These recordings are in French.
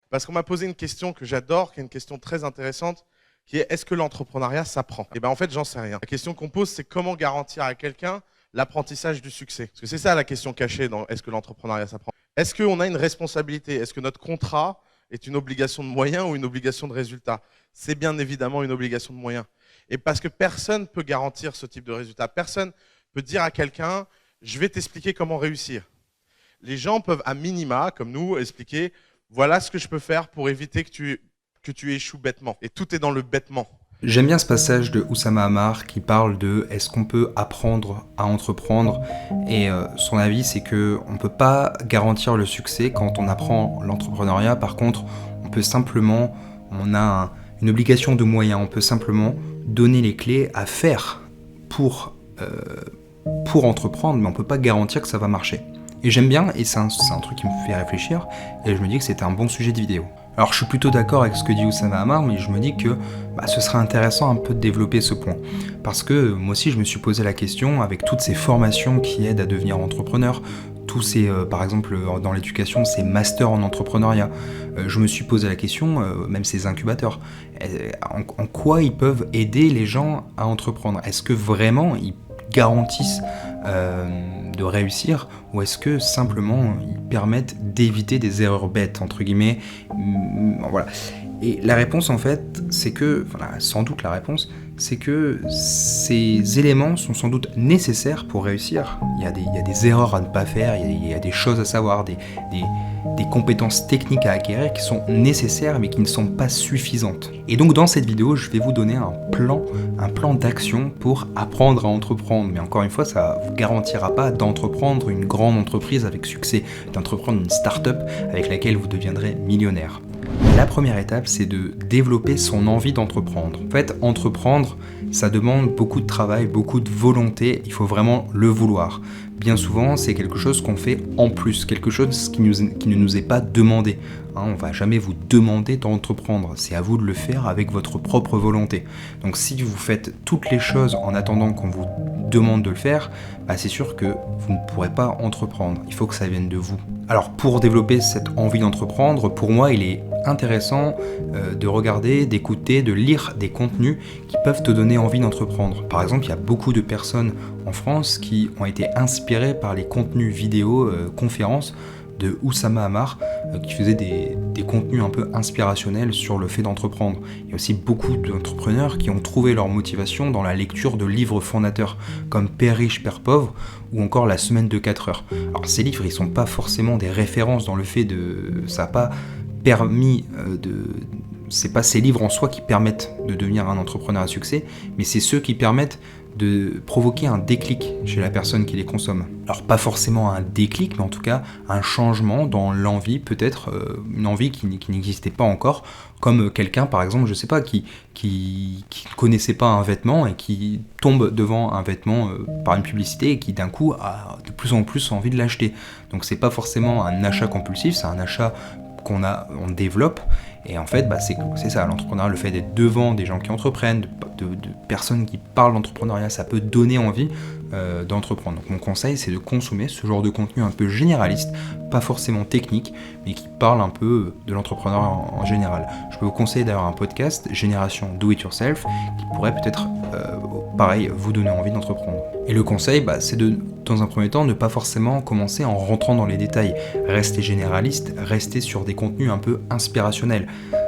Parce qu'on m'a posé une question que j'adore, qui est une question très intéressante, qui est est-ce que l'entrepreneuriat s'apprend? Et ben en fait, j'en sais rien. La question qu'on pose, c'est comment garantir à quelqu'un l'apprentissage du succès? Parce que c'est ça la question cachée dans est-ce que l'entrepreneuriat s'apprend? Est-ce qu'on a une responsabilité? Est-ce que notre contrat est une obligation de moyens ou une obligation de résultat? C'est bien évidemment une obligation de moyens. Et parce que personne ne peut garantir ce type de résultat. Personne peut dire à quelqu'un, je vais t'expliquer comment réussir. Les gens peuvent à minima, comme nous, expliquer, voilà ce que je peux faire pour éviter que tu échoues bêtement. Et tout est dans le bêtement. J'aime bien ce passage de Oussama Ammar qui parle de est-ce qu'on peut apprendre à entreprendre, et son avis c'est que on peut pas garantir le succès quand on apprend l'entrepreneuriat. Par contre, on peut simplement, une obligation de moyens, on peut simplement donner les clés à faire pour entreprendre, mais on peut pas garantir que ça va marcher. Et j'aime bien, et c'est un truc qui me fait réfléchir, et je me dis que c'était un bon sujet de vidéo. Alors je suis plutôt d'accord avec ce que dit Oussama Ammar, mais je me dis que ce serait intéressant un peu de développer ce point. Parce que moi aussi je me suis posé la question, avec toutes ces formations qui aident à devenir entrepreneur, tous ces, par exemple dans l'éducation, ces masters en entrepreneuriat, je me suis posé la question, même ces incubateurs, en quoi ils peuvent aider les gens à entreprendre? Est-ce que vraiment ils garantissent de réussir, ou est-ce que simplement ils permettent d'éviter des erreurs bêtes, entre guillemets? Voilà. Et la réponse en fait, c'est que, sans doute la réponse, c'est que ces éléments sont sans doute nécessaires pour réussir. Il y a des erreurs à ne pas faire, il y a des choses à savoir, des compétences techniques à acquérir qui sont nécessaires mais qui ne sont pas suffisantes. Et donc dans cette vidéo, je vais vous donner un plan d'action pour apprendre à entreprendre. Mais encore une fois, ça ne vous garantira pas d'entreprendre une grande entreprise avec succès, d'entreprendre une start-up avec laquelle vous deviendrez millionnaire. La première étape, c'est de développer son envie d'entreprendre. En fait, entreprendre, ça demande beaucoup de travail, beaucoup de volonté, il faut vraiment le vouloir. Bien souvent, c'est quelque chose qu'on fait en plus, quelque chose qui ne nous est pas demandé. On ne va jamais vous demander d'entreprendre, c'est à vous de le faire avec votre propre volonté. Donc si vous faites toutes les choses en attendant qu'on vous demande de le faire, c'est sûr que vous ne pourrez pas entreprendre, il faut que ça vienne de vous. Alors pour développer cette envie d'entreprendre, pour moi il est intéressant de regarder, d'écouter, de lire des contenus qui peuvent te donner envie d'entreprendre. Par exemple, il y a beaucoup de personnes en France qui ont été inspirées par les contenus vidéo, conférences de Oussama Ammar, qui faisait des contenus un peu inspirationnels sur le fait d'entreprendre. Il y a aussi beaucoup d'entrepreneurs qui ont trouvé leur motivation dans la lecture de livres fondateurs, comme Père riche, Père pauvre, ou encore La semaine de 4 heures. Alors ces livres, ils sont pas forcément des références dans le fait de... ça n'a pas permis c'est pas ces livres en soi qui permettent de devenir un entrepreneur à succès, mais c'est ceux qui permettent de provoquer un déclic chez la personne qui les consomme. Alors pas forcément un déclic, mais en tout cas un changement dans l'envie, peut-être une envie qui n'existait pas encore, comme quelqu'un par exemple, je sais pas, qui connaissait pas un vêtement et qui tombe devant un vêtement par une publicité et qui d'un coup a de plus en plus envie de l'acheter. Donc c'est pas forcément un achat compulsif, c'est un achat on développe, et en fait c'est ça l'entrepreneuriat, le fait d'être devant des gens qui entreprennent, de personnes qui parlent d'entrepreneuriat, ça peut donner envie d'entreprendre. Donc mon conseil, c'est de consommer ce genre de contenu un peu généraliste, pas forcément technique, mais qui parle un peu de l'entrepreneuriat en général. Je peux vous conseiller d'ailleurs un podcast, Génération Do It Yourself, qui pourrait peut-être pareil vous donner envie d'entreprendre. Et le conseil, c'est de, dans un premier temps, ne pas forcément commencer en rentrant dans les détails. Restez généraliste, restez sur des contenus un peu inspirationnels.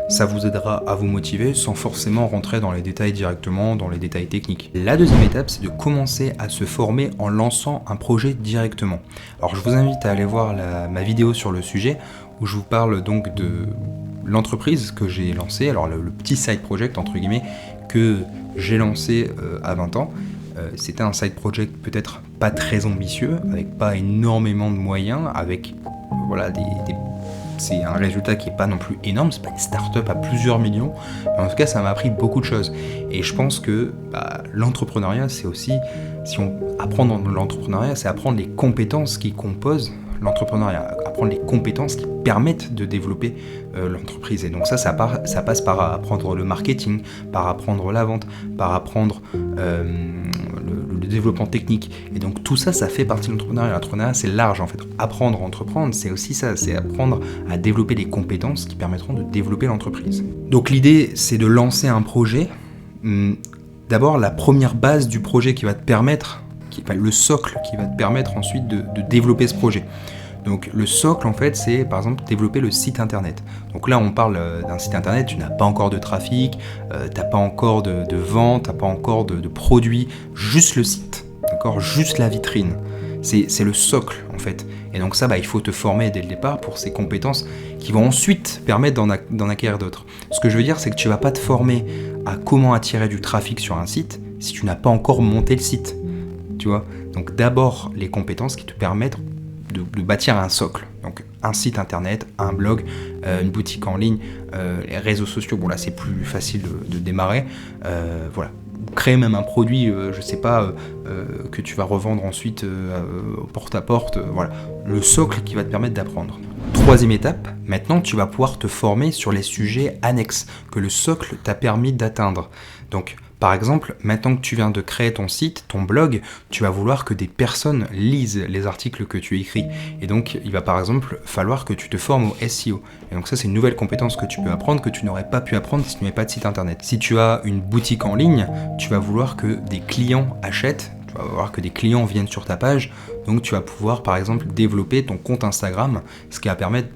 Ça vous aidera à vous motiver sans forcément rentrer dans les détails directement, dans les détails techniques. La deuxième étape, c'est de commencer à se former en lançant un projet directement. Alors je vous invite à aller voir ma vidéo sur le sujet, où je vous parle donc de l'entreprise que j'ai lancée, alors le petit side project entre guillemets que j'ai lancé à 20 ans. C'était un side project peut-être pas très ambitieux, avec pas énormément de moyens, avec c'est un résultat qui n'est pas non plus énorme, c'est pas une start-up à plusieurs millions, mais en tout cas ça m'a appris beaucoup de choses. Et je pense que l'entrepreneuriat, c'est aussi, si on apprend dans l'entrepreneuriat, c'est apprendre les compétences qui composent l'entrepreneuriat, apprendre les compétences qui permettent de développer l'entreprise. Et donc ça passe par apprendre le marketing, par apprendre la vente, par apprendre le développement technique. Et donc tout ça, ça fait partie de l'entrepreneuriat. L'entrepreneuriat, c'est large en fait. Apprendre à entreprendre, c'est aussi ça, c'est apprendre à développer les compétences qui permettront de développer l'entreprise. Donc l'idée, c'est de lancer un projet. D'abord, la première base du projet qui va te permettre, le socle qui va te permettre ensuite de développer ce projet. Donc le socle en fait c'est par exemple développer le site internet. Donc là on parle d'un site internet, tu n'as pas encore de trafic, t'as pas encore de vente, t'as pas encore de produits, juste le site, d'accord, juste la vitrine. C'est le socle en fait. Et donc ça il faut te former dès le départ pour ces compétences qui vont ensuite permettre d'en acquérir d'autres. Ce que je veux dire c'est que tu vas pas te former à comment attirer du trafic sur un site si tu n'as pas encore monté le site. Tu vois. Donc d'abord les compétences qui te permettent de bâtir un socle, donc un site internet, un blog, une boutique en ligne, les réseaux sociaux, bon là c'est plus facile de démarrer, voilà, créer même un produit, je sais pas, que tu vas revendre ensuite porte à porte, voilà, le socle qui va te permettre d'apprendre. Troisième étape, maintenant tu vas pouvoir te former sur les sujets annexes que le socle t'a permis d'atteindre. Donc par exemple, maintenant que tu viens de créer ton site, ton blog, tu vas vouloir que des personnes lisent les articles que tu écris. Et donc, il va par exemple falloir que tu te formes au SEO. Et donc ça, c'est une nouvelle compétence que tu peux apprendre, que tu n'aurais pas pu apprendre si tu n'avais pas de site internet. Si tu as une boutique en ligne, tu vas vouloir que des clients achètent, tu vas voir que des clients viennent sur ta page. Donc tu vas pouvoir par exemple développer ton compte Instagram, ce qui va permettre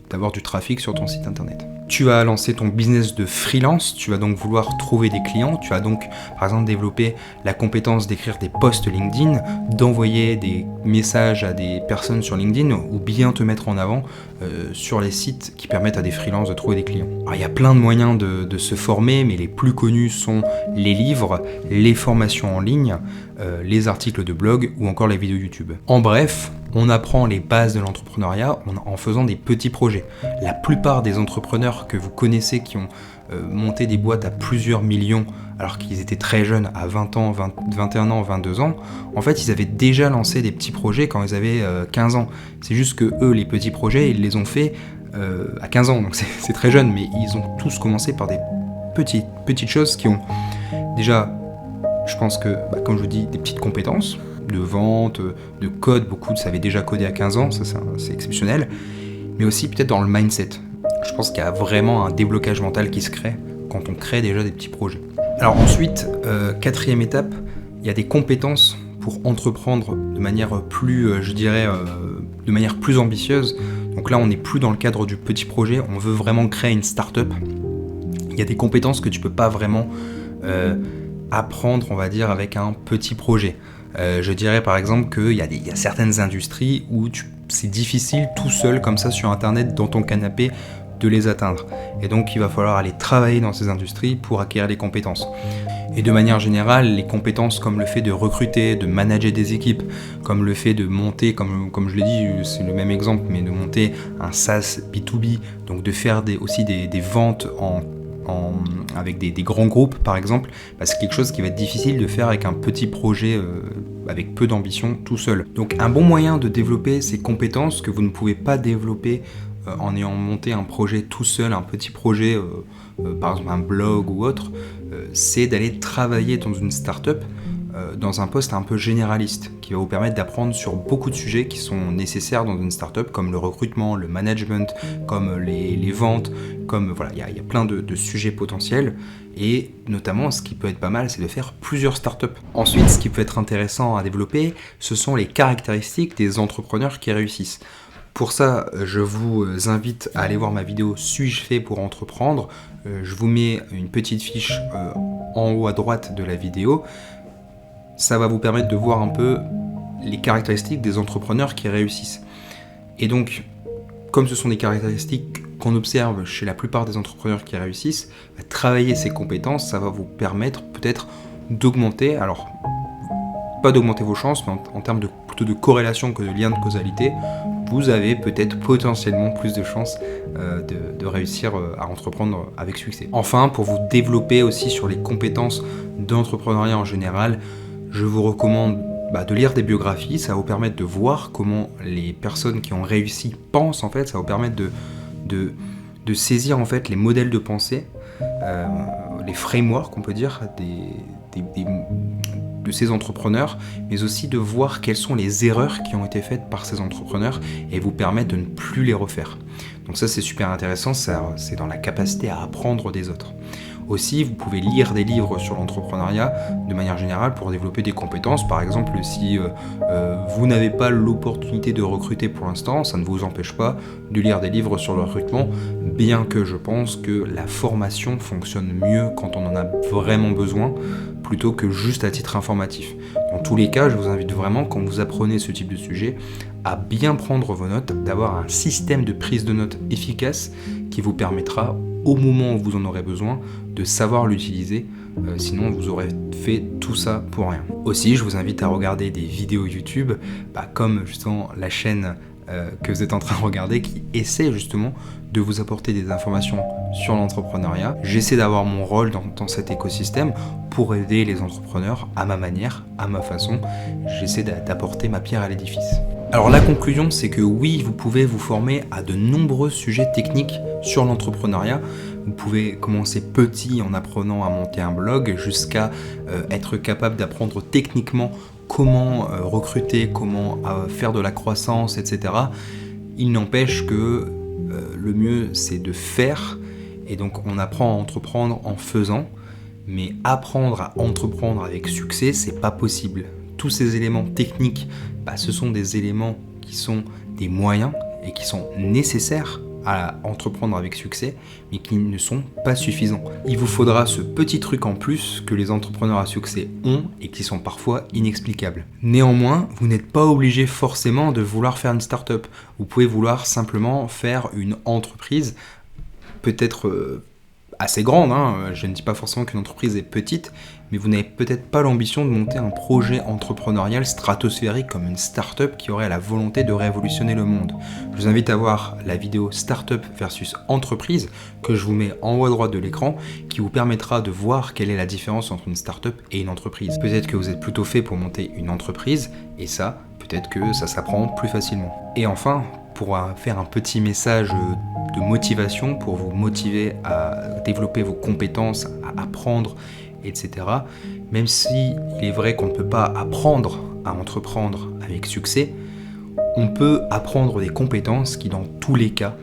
d'avoir du trafic sur ton site internet. Tu vas lancer ton business de freelance, tu vas donc vouloir trouver des clients, tu vas donc par exemple développer la compétence d'écrire des posts LinkedIn, d'envoyer des messages à des personnes sur LinkedIn ou bien te mettre en avant sur les sites qui permettent à des freelances de trouver des clients. Alors il y a plein de moyens de se former, mais les plus connus sont les livres, les formations en ligne, les articles de blog ou encore les vidéos YouTube. En bref, on apprend les bases de l'entrepreneuriat en faisant des petits projets. La plupart des entrepreneurs que vous connaissez qui ont monté des boîtes à plusieurs millions alors qu'ils étaient très jeunes, à 20 ans, 21 ans, 22 ans, en fait ils avaient déjà lancé des petits projets quand ils avaient 15 ans. C'est juste que eux, les petits projets, ils les ont faits à 15 ans, donc c'est très jeune, mais ils ont tous commencé par des petites choses qui ont déjà, je pense que, comme je vous dis, des petites compétences, de vente, de code, beaucoup savaient déjà coder à 15 ans, ça c'est exceptionnel, mais aussi peut-être dans le mindset. Je pense qu'il y a vraiment un déblocage mental qui se crée quand on crée déjà des petits projets. Alors ensuite, quatrième étape, il y a des compétences pour entreprendre de manière plus, de manière plus ambitieuse. Donc là, on n'est plus dans le cadre du petit projet, on veut vraiment créer une start-up. Il y a des compétences que tu peux pas vraiment apprendre, on va dire, avec un petit projet. Je dirais par exemple qu'il y a certaines industries où c'est difficile tout seul comme ça sur internet dans ton canapé de les atteindre. Et donc il va falloir aller travailler dans ces industries pour acquérir des compétences. Et de manière générale, les compétences comme le fait de recruter, de manager des équipes, comme le fait de monter, comme je l'ai dit, c'est le même exemple, mais de monter un SaaS B2B, donc de faire aussi des ventes avec des grands groupes par exemple, c'est quelque chose qui va être difficile de faire avec un petit projet avec peu d'ambition tout seul. Donc un bon moyen de développer ces compétences que vous ne pouvez pas développer en ayant monté un projet tout seul, un petit projet, par exemple un blog ou autre, c'est d'aller travailler dans une start-up dans un poste un peu généraliste qui va vous permettre d'apprendre sur beaucoup de sujets qui sont nécessaires dans une start-up, comme le recrutement, le management, comme les ventes, comme voilà, il y a plein de sujets potentiels. Et notamment, ce qui peut être pas mal, c'est de faire plusieurs startups. Ensuite, ce qui peut être intéressant à développer, ce sont les caractéristiques des entrepreneurs qui réussissent. Pour ça, je vous invite à aller voir ma vidéo « Suis-je fait pour entreprendre ?» Je vous mets une petite fiche en haut à droite de la vidéo. Ça va vous permettre de voir un peu les caractéristiques des entrepreneurs qui réussissent. Et donc, comme ce sont des caractéristiques qu'on observe chez la plupart des entrepreneurs qui réussissent, travailler ces compétences, ça va vous permettre peut-être d'augmenter, alors pas d'augmenter vos chances, mais en termes plutôt de corrélation que de lien de causalité, vous avez peut-être potentiellement plus de chances de réussir à entreprendre avec succès. Enfin, pour vous développer aussi sur les compétences d'entrepreneuriat en général, je vous recommande de lire des biographies. Ça va vous permettre de voir comment les personnes qui ont réussi pensent en fait. Ça va vous permettre de saisir en fait les modèles de pensée, les frameworks on peut dire, de ces entrepreneurs, mais aussi de voir quelles sont les erreurs qui ont été faites par ces entrepreneurs et vous permettre de ne plus les refaire. Donc ça, c'est super intéressant, c'est dans la capacité à apprendre des autres. Aussi, vous pouvez lire des livres sur l'entrepreneuriat de manière générale pour développer des compétences. Par exemple, si vous n'avez pas l'opportunité de recruter pour l'instant, ça ne vous empêche pas de lire des livres sur le recrutement, bien que je pense que la formation fonctionne mieux quand on en a vraiment besoin, plutôt que juste à titre informatif. Dans tous les cas, je vous invite vraiment, quand vous apprenez ce type de sujet, à bien prendre vos notes, d'avoir un système de prise de notes efficace qui vous permettra, au moment où vous en aurez besoin, de savoir l'utiliser, sinon vous aurez fait tout ça pour rien. Aussi, je vous invite à regarder des vidéos YouTube, comme justement la chaîne que vous êtes en train de regarder, qui essaie justement de vous apporter des informations sur l'entrepreneuriat. J'essaie d'avoir mon rôle dans cet écosystème pour aider les entrepreneurs à ma manière, à ma façon. J'essaie d'apporter ma pierre à l'édifice. Alors la conclusion, c'est que oui, vous pouvez vous former à de nombreux sujets techniques sur l'entrepreneuriat. Vous pouvez commencer petit en apprenant à monter un blog jusqu'à être capable d'apprendre techniquement comment recruter, comment faire de la croissance, etc. Il n'empêche que le mieux, c'est de faire. Et donc on apprend à entreprendre en faisant. Mais apprendre à entreprendre avec succès, c'est pas possible. Tous ces éléments techniques, ce sont des éléments qui sont des moyens et qui sont nécessaires à entreprendre avec succès, mais qui ne sont pas suffisants. Il vous faudra ce petit truc en plus que les entrepreneurs à succès ont et qui sont parfois inexplicables. Néanmoins, vous n'êtes pas obligé forcément de vouloir faire une start-up. Vous pouvez vouloir simplement faire une entreprise, peut-être assez grande, Je ne dis pas forcément qu'une entreprise est petite, mais vous n'avez peut-être pas l'ambition de monter un projet entrepreneurial stratosphérique comme une start-up qui aurait la volonté de révolutionner le monde. Je vous invite à voir la vidéo Start-up versus entreprise que je vous mets en haut à droite de l'écran, qui vous permettra de voir quelle est la différence entre une start-up et une entreprise. Peut-être que vous êtes plutôt fait pour monter une entreprise, et ça, peut-être que ça s'apprend plus facilement. Et enfin, pour faire un petit message de motivation, pour vous motiver à développer vos compétences, à apprendre, etc. Même si il est vrai qu'on ne peut pas apprendre à entreprendre avec succès, on peut apprendre des compétences qui, dans tous les cas,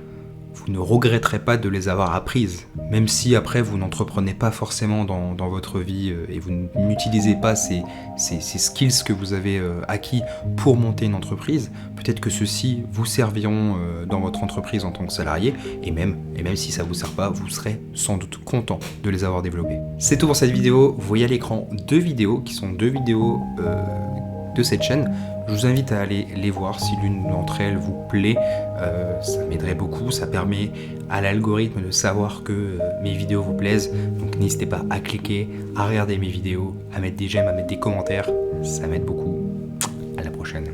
vous ne regretterez pas de les avoir apprises. Même si après vous n'entreprenez pas forcément dans votre vie et vous n'utilisez pas ces skills que vous avez acquis pour monter une entreprise, peut-être que ceux-ci vous serviront dans votre entreprise en tant que salarié, et même si ça ne vous sert pas, vous serez sans doute content de les avoir développés. C'est tout pour cette vidéo. Vous voyez à l'écran deux vidéos qui sont deux vidéos de cette chaîne. Je vous invite à aller les voir si l'une d'entre elles vous plaît, ça m'aiderait beaucoup, ça permet à l'algorithme de savoir que mes vidéos vous plaisent, donc n'hésitez pas à cliquer, à regarder mes vidéos, à mettre des j'aime, à mettre des commentaires, ça m'aide beaucoup. À la prochaine.